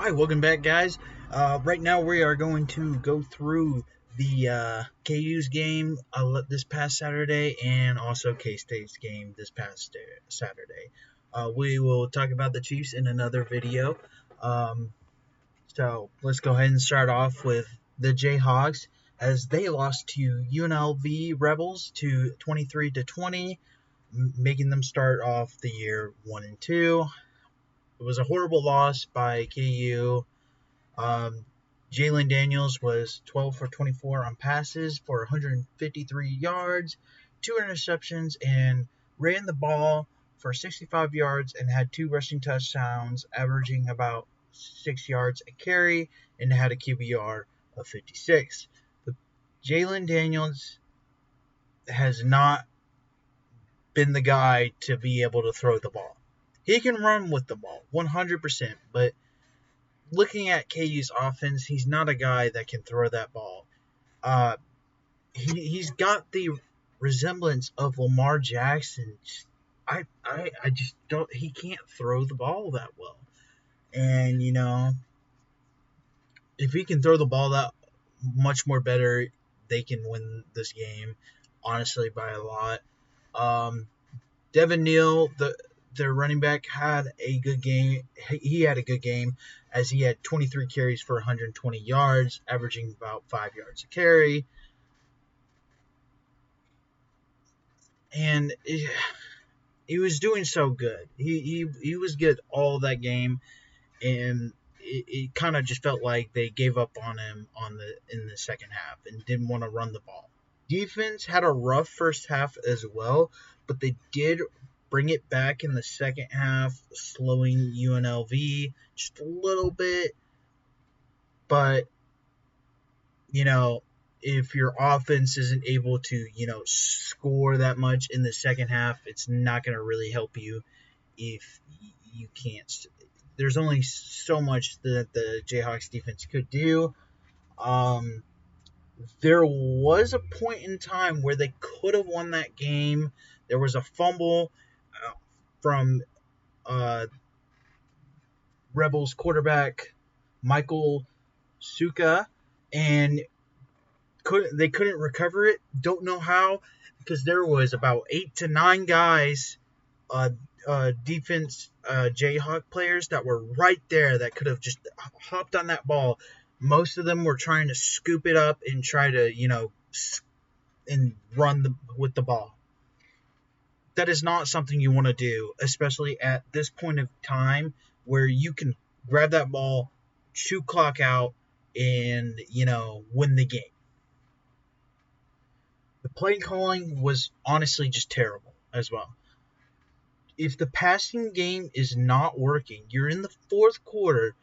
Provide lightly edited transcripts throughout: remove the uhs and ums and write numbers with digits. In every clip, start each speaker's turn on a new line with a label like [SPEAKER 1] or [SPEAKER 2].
[SPEAKER 1] Hi, welcome back, guys. Right now, we are going to go through the KU's game this past Saturday and also K State's game this past Saturday. We will talk about the Chiefs in another video. Um, so let's go ahead and start off with the Jayhawks as they lost to UNLV Rebels to 23-20, making them start off the year 1-2. It was a horrible loss by KU. Jalen Daniels was 12 for 24 on passes for 153 yards, 2 interceptions, and ran the ball for 65 yards and had 2 rushing touchdowns, averaging about 6 yards a carry, and had a QBR of 56. But Jalen Daniels has not been the guy to be able to throw the ball. He can run with the ball 100%, but looking at KU's offense, he's not a guy that can throw that ball. Uh, he's got the resemblance of Lamar Jackson. I just don't. He can't throw the ball that well. And if he can throw the ball that much more better, they can win this game. Honestly, by a lot. Devin Neal, their running back, had a good game. He had a good game as he had 23 carries for 120 yards, averaging about 5 yards a carry. And he was doing so good. He was good all that game, and it kind of just felt like they gave up on him in the second half and didn't want to run the ball. Defense had a rough first half as well, but they did bring it back in the second half, slowing UNLV just a little bit. But, if your offense isn't able to, score that much in the second half, it's not going to really help you if you can't. There's only so much that the Jayhawks defense could do. There was a point in time where they could have won that game. There was a fumble from Rebels quarterback Michael Suka, and they couldn't recover it. Don't know how, because there was about 8 to 9 guys, defense Jayhawk players that were right there that could have just hopped on that ball. Most of them were trying to scoop it up and try to, and run with the ball. That is not something you want to do, especially at this point of time where you can grab that ball, shoot clock out, and, win the game. The play calling was honestly just terrible as well. If the passing game is not working, you're in the fourth quarter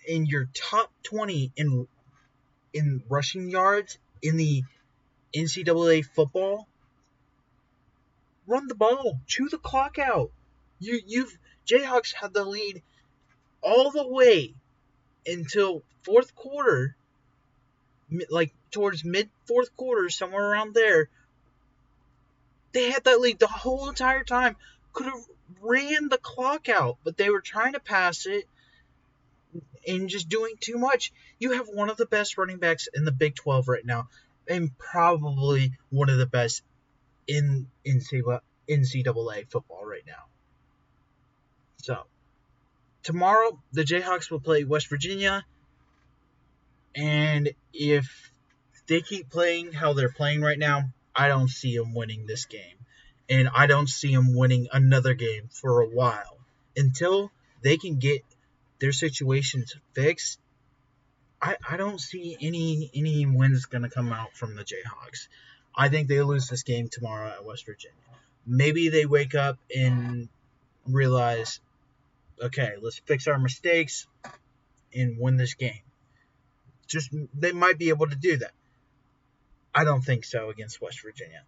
[SPEAKER 1] and you're top 20 in rushing yards in the NCAA football, run the ball, chew the clock out. Jayhawks had the lead all the way until fourth quarter, like towards mid fourth quarter, somewhere around there. They had that lead the whole entire time. Could have ran the clock out, but they were trying to pass it and just doing too much. You have one of the best running backs in the Big 12 right now, and probably one of the best in NCAA football right now. So, tomorrow, the Jayhawks will play West Virginia, and if they keep playing how they're playing right now, I don't see them winning this game. And I don't see them winning another game for a while. Until they can get their situations fixed, I don't see any wins going to come out from the Jayhawks. I think they lose this game tomorrow at West Virginia. Maybe they wake up and realize, okay, let's fix our mistakes and win this game. They might be able to do that. I don't think so against West Virginia.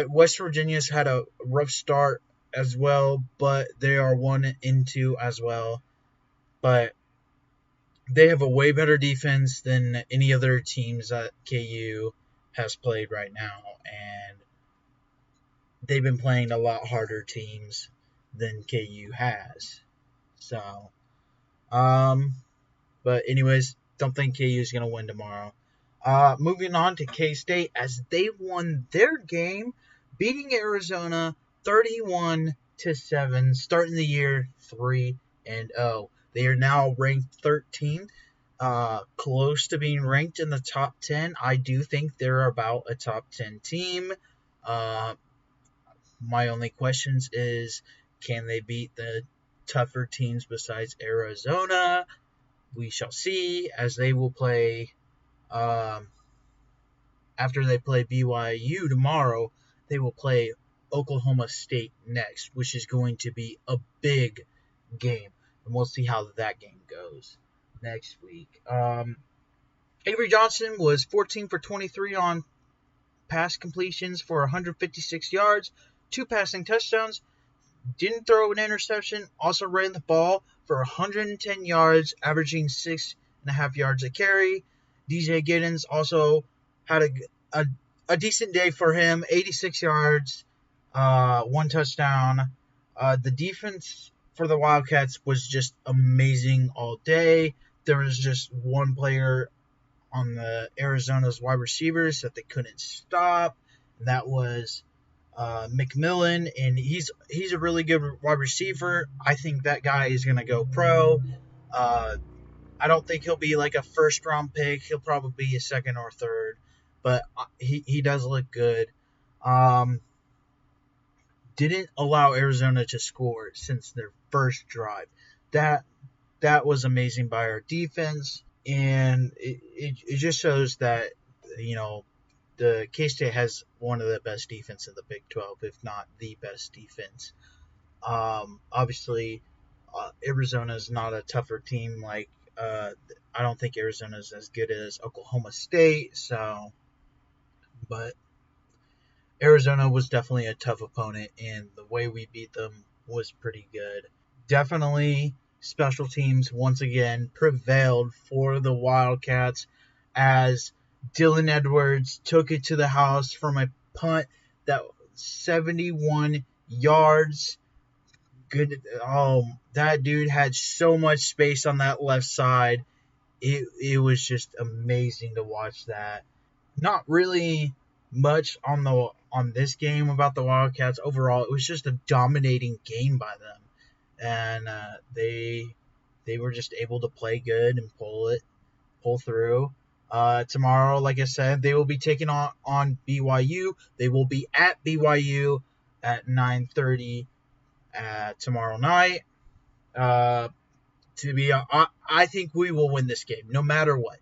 [SPEAKER 1] West Virginia's had a rough start as well, but they are 1-2 as well. But they have a way better defense than any other teams that KU has played right now, and they've been playing a lot harder teams than KU has. So, Um, but anyways, don't think KU is gonna win tomorrow. Moving on to K State as they won their game, beating Arizona 31-7, starting the year 3-0. They are now ranked 13th, close to being ranked in the top 10. I do think they're about a top 10 team. Uh, my only questions is, can they beat the tougher teams besides Arizona? We shall see, as they will play um, after they play BYU tomorrow. They will play Oklahoma State next, which is going to be a big game, and we'll see how that game goes next week. Avery Johnson was 14 for 23 on pass completions for 156 yards, two passing touchdowns. Didn't throw an interception. Also ran the ball for 110 yards, averaging 6.5 yards a carry. DJ Giddens also had a, a decent day for him, 86 yards, one touchdown. The defense for the Wildcats was just amazing all day. There was just one player on the Arizona's wide receivers that they couldn't stop. And that was McMillan, and he's a really good wide receiver. I think that guy is going to go pro. Uh, I don't think he'll be like a first round pick. He'll probably be a second or third, but he does look good. Um, didn't allow Arizona to score since their first drive. That that was amazing by our defense, and it just shows that you know the K-State has one of the best defense in the Big 12, if not the best defense. Obviously, Arizona is not a tougher team. I don't think Arizona is as good as Oklahoma State. So, but Arizona was definitely a tough opponent, and the way we beat them was pretty good. Definitely, special teams once again prevailed for the Wildcats as Dylan Edwards took it to the house from a punt that 71 yards. Good. Oh, that dude had so much space on that left side. It was just amazing to watch that. Not really much on this game about the Wildcats overall. It was just a dominating game by them, and they were just able to play good and pull through. Tomorrow, like I said, they will be taking on BYU. They will be at BYU at 9:30 tomorrow night. Uh, I think we will win this game no matter what.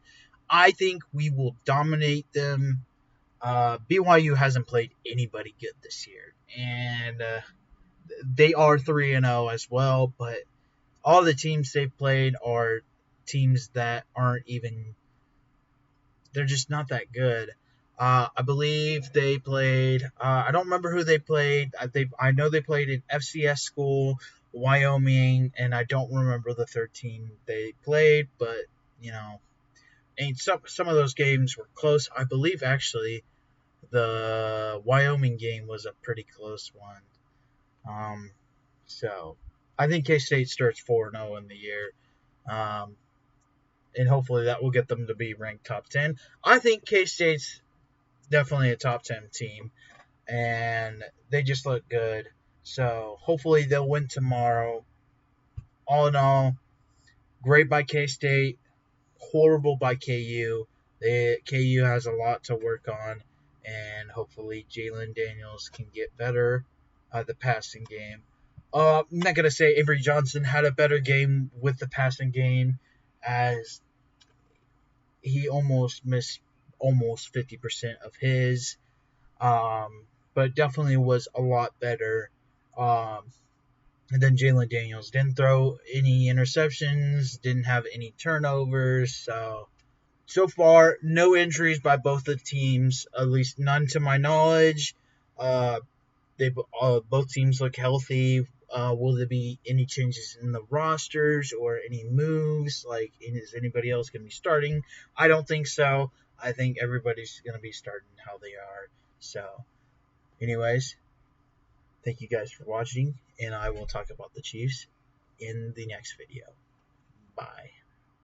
[SPEAKER 1] I think we will dominate them. BYU hasn't played anybody good this year, and they are 3-0 as well. But all the teams they've played are teams that aren't even. They're just not that good. I believe they played. I don't remember who they played. I know they played in FCS school, Wyoming, and I don't remember the 13 they played. But you know, and some of those games were close. I believe actually the Wyoming game was a pretty close one. Um, so I think K State starts 4-0 in the year. Um, and hopefully that will get them to be ranked top 10. I think K State's definitely a top 10 team, and they just look good. So hopefully they'll win tomorrow. All in all, great by K State, horrible by KU. KU has a lot to work on, and hopefully Jalen Daniels can get better at the passing game. I'm not gonna say Avery Johnson had a better game with the passing game, as he almost missed almost 50% of his, but definitely was a lot better. And then Jalen Daniels didn't throw any interceptions, didn't have any turnovers. So far, no injuries by both the teams, at least none to my knowledge. Uh, they both teams look healthy. Will there be any changes in the rosters or any moves? Like, is anybody else going to be starting? I don't think so. I think everybody's going to be starting how they are. So, anyways, thank you guys for watching, and I will talk about the Chiefs in the next video. Bye.